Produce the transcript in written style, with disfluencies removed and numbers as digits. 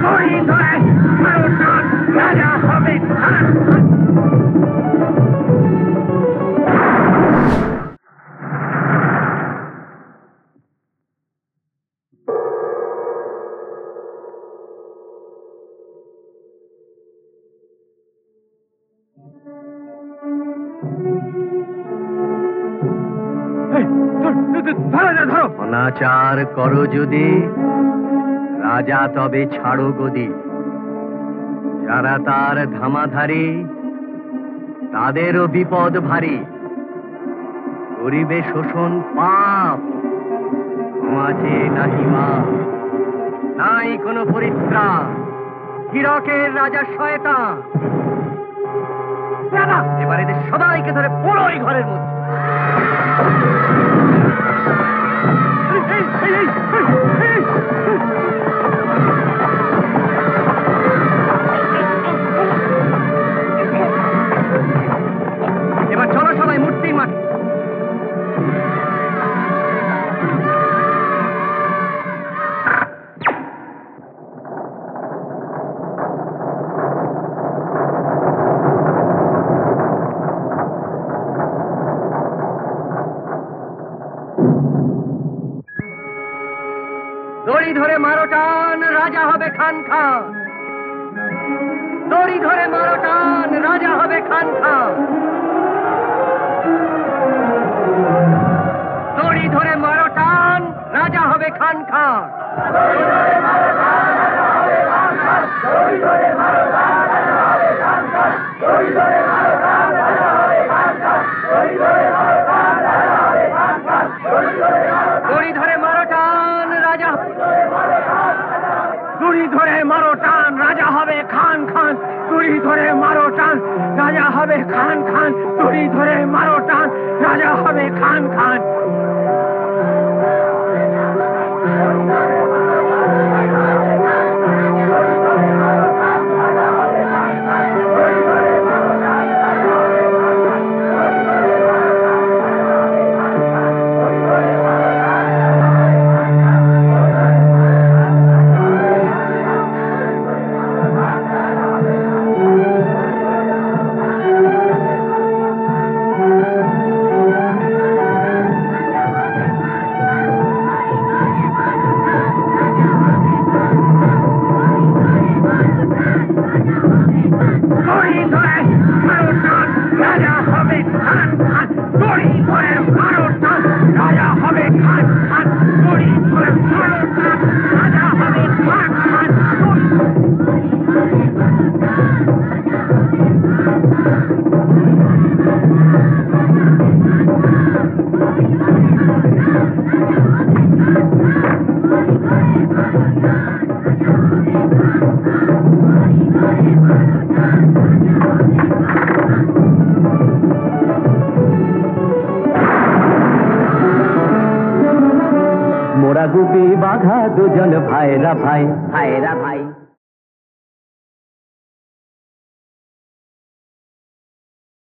দড়ি ধরে মারো টান, রাজা হবে খান খান। অনাচার করো যদি রাজা তবে ছাড়ো গদি। যারা তার ধামাধারী তাদেরও বিপদ ভারী। গরিবে শোষণ পাপ, সমাজে নাহি মাপ। নাই কোনো পরিত্রাণ, হীরকের রাজা শয়তান। এবারে সবাইকে ধরে পুরোই ঘরের মধ্যে। এবার চলো সবাই মূর্তির মাঠে। দড়ি ধরে মারো টান, রাজা হবে খান খান। দড়ি ধরে মারো টান, রাজা হবে খান খান। দড়ি ধরে মারো টান, রাজা হবে খান খান। দড়ি ধরে মারো টান, রাজা। দড়ি ধরে মারো টান, রাজা হবে খান খান। দড়ি ধরে মারো টান, রাজা হবে খান খান। দড়ি ধরে মারো টান, রাজা হবে খান খান। মোরা গুপি বাঘা দুজন ভাইরা ভাই, ভাইরা ভাই।